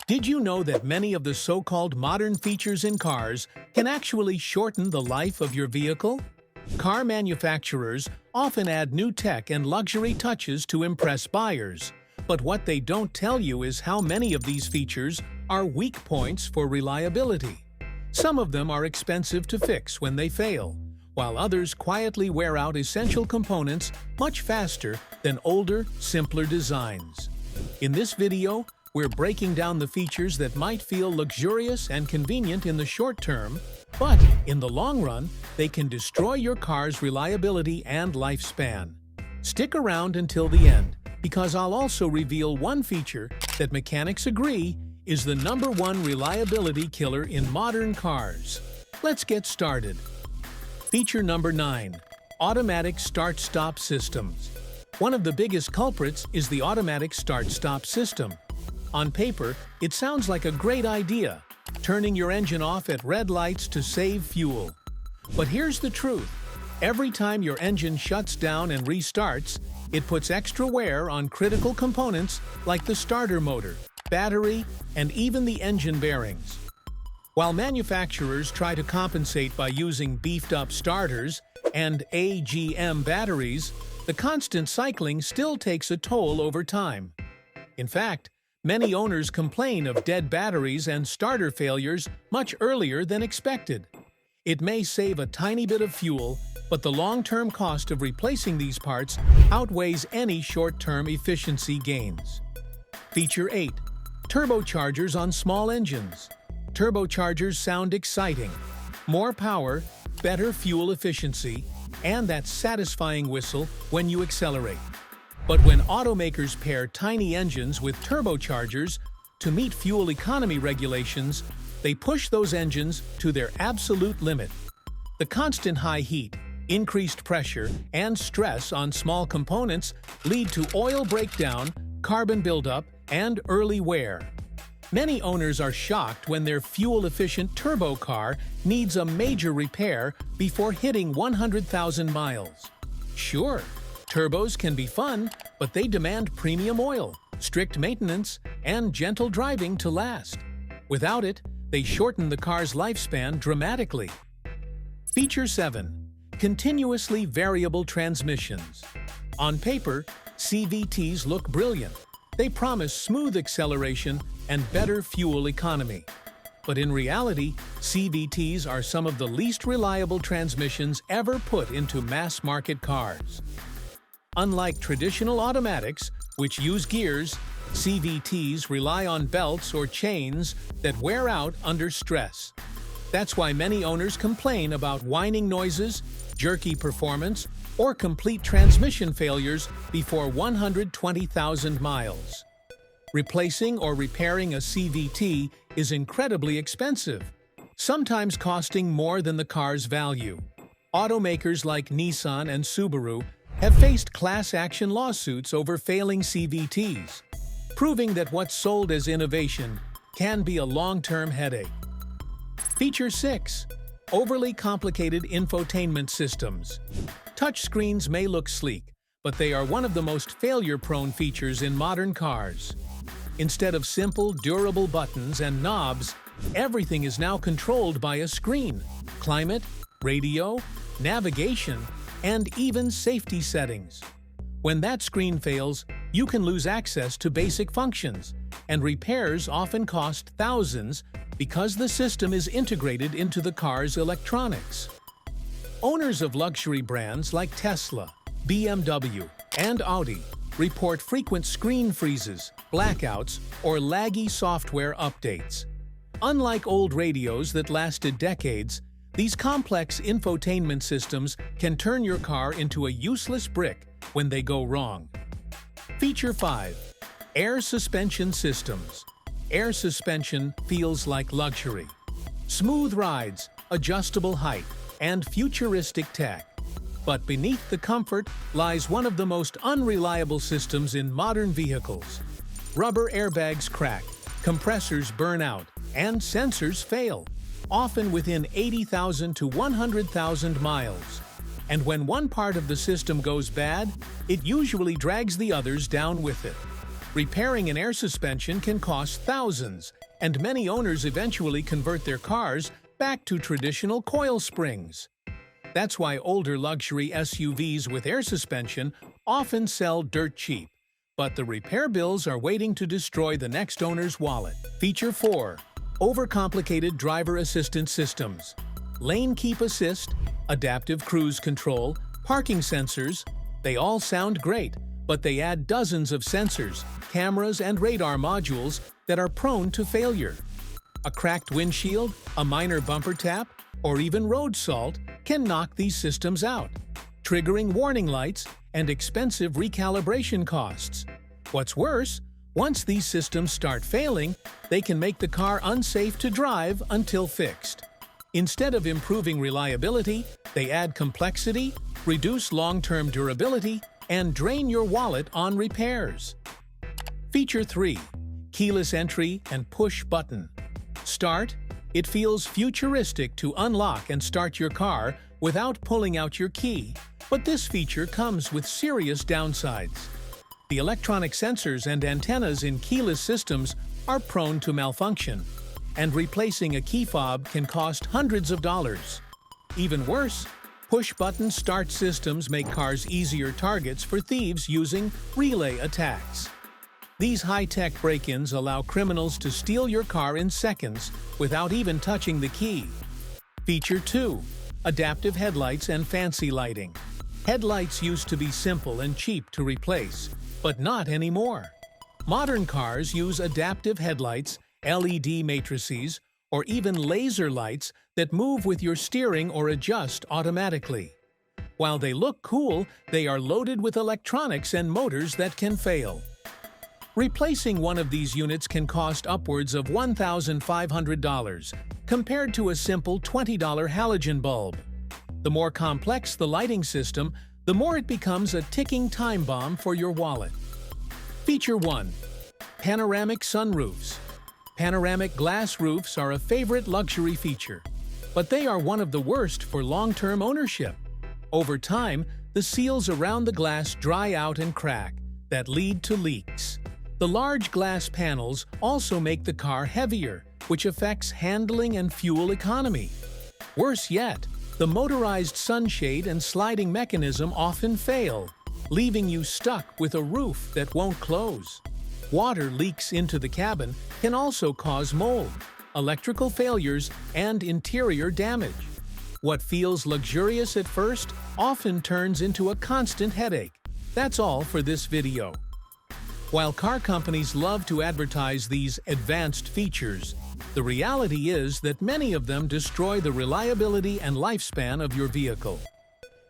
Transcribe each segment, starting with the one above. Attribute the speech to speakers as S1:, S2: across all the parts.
S1: Did you know that many of the so-called modern features in cars can actually shorten the life of your vehicle? Car manufacturers often add new tech and luxury touches to impress buyers, but what they don't tell you is how many of these features are weak points for reliability. Some of them are expensive to fix when they fail, while others quietly wear out essential components much faster than older, simpler designs. In this video, we're breaking down the features that might feel luxurious and convenient in the short term, but in the long run, they can destroy your car's reliability and lifespan. Stick around until the end, because I'll also reveal one feature that mechanics agree is the #1 reliability killer in modern cars. Let's get started. Feature number 9. Automatic start-stop systems. One of the biggest culprits is the automatic start-stop system. On paper, it sounds like a great idea, turning your engine off at red lights to save fuel. But here's the truth. Every time your engine shuts down and restarts, it puts extra wear on critical components like the starter motor, battery, and even the engine bearings. While manufacturers try to compensate by using beefed-up starters and AGM batteries, the constant cycling still takes a toll over time. In fact, many owners complain of dead batteries and starter failures much earlier than expected. It may save a tiny bit of fuel, but the long-term cost of replacing these parts outweighs any short-term efficiency gains. Feature 8. Turbochargers on small engines. Turbochargers sound exciting. More power, better fuel efficiency, and that satisfying whistle when you accelerate. But when automakers pair tiny engines with turbochargers to meet fuel economy regulations, they push those engines to their absolute limit. The constant high heat, increased pressure, and stress on small components lead to oil breakdown, carbon buildup, and early wear. Many owners are shocked when their fuel-efficient turbo car needs a major repair before hitting 100,000 miles. Sure, turbos can be fun, but they demand premium oil, strict maintenance, and gentle driving to last. Without it, they shorten the car's lifespan dramatically. Feature 7. Continuously variable transmissions. On paper, CVTs look brilliant. They promise smooth acceleration and better fuel economy. But in reality, CVTs are some of the least reliable transmissions ever put into mass-market cars. Unlike traditional automatics, which use gears, CVTs rely on belts or chains that wear out under stress. That's why many owners complain about whining noises, jerky performance, or complete transmission failures before 120,000 miles. Replacing or repairing a CVT is incredibly expensive, sometimes costing more than the car's value. Automakers like Nissan and Subaru have faced class action lawsuits over failing CVTs, proving that what's sold as innovation can be a long-term headache. Feature 6. Overly complicated infotainment systems. Touchscreens may look sleek, but they are one of the most failure-prone features in modern cars. Instead of simple, durable buttons and knobs, everything is now controlled by a screen. Climate, radio, navigation, and even safety settings. When that screen fails, you can lose access to basic functions, and repairs often cost thousands because the system is integrated into the car's electronics. Owners of luxury brands like Tesla, BMW, and Audi report frequent screen freezes, blackouts, or laggy software updates. Unlike old radios that lasted decades, these complex infotainment systems can turn your car into a useless brick when they go wrong. Feature 5. Air suspension systems. Air suspension feels like luxury. Smooth rides, adjustable height, and futuristic tech. But beneath the comfort lies one of the most unreliable systems in modern vehicles. Rubber airbags crack, compressors burn out, and sensors fail, often within 80,000 to 100,000 miles. And when one part of the system goes bad, it usually drags the others down with it. Repairing an air suspension can cost thousands, and many owners eventually convert their cars back to traditional coil springs. That's why older luxury SUVs with air suspension often sell dirt cheap, but the repair bills are waiting to destroy the next owner's wallet. Feature 4. Overcomplicated driver assistance systems. Lane keep assist, adaptive cruise control, parking sensors. They all sound great, but they add dozens of sensors, cameras, and radar modules that are prone to failure. A cracked windshield, a minor bumper tap, or even road salt can knock these systems out, triggering warning lights and expensive recalibration costs. What's worse, once these systems start failing, they can make the car unsafe to drive until fixed. Instead of improving reliability, they add complexity, reduce long-term durability, and drain your wallet on repairs. Feature 3. Keyless entry and push button. Start. It feels futuristic to unlock and start your car without pulling out your key, but this feature comes with serious downsides. The electronic sensors and antennas in keyless systems are prone to malfunction, and replacing a key fob can cost hundreds of dollars. Even worse, push-button start systems make cars easier targets for thieves using relay attacks. These high-tech break-ins allow criminals to steal your car in seconds without even touching the key. Feature 2. Adaptive headlights and fancy lighting. Headlights used to be simple and cheap to replace, but not anymore. Modern cars use adaptive headlights, LED matrices, or even laser lights that move with your steering or adjust automatically. While they look cool, they are loaded with electronics and motors that can fail. Replacing one of these units can cost upwards of $1,500, compared to a simple $20 halogen bulb. The more complex the lighting system, the more it becomes a ticking time bomb for your wallet. Feature 1. Panoramic sunroofs. Panoramic glass roofs are a favorite luxury feature, but they are one of the worst for long-term ownership. Over time, the seals around the glass dry out and crack, that lead to leaks. The large glass panels also make the car heavier, which affects handling and fuel economy. Worse yet, the motorized sunshade and sliding mechanism often fail, leaving you stuck with a roof that won't close. Water leaks into the cabin can also cause mold, electrical failures, and interior damage. What feels luxurious at first often turns into a constant headache. That's all for this video. While car companies love to advertise these advanced features, the reality is that many of them destroy the reliability and lifespan of your vehicle.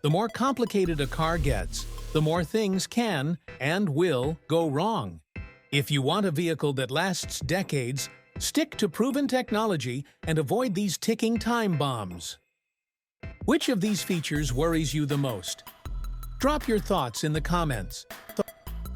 S1: The more complicated a car gets, the more things can and will go wrong. If you want a vehicle that lasts decades, stick to proven technology and avoid these ticking time bombs. Which of these features worries you the most? Drop your thoughts in the comments.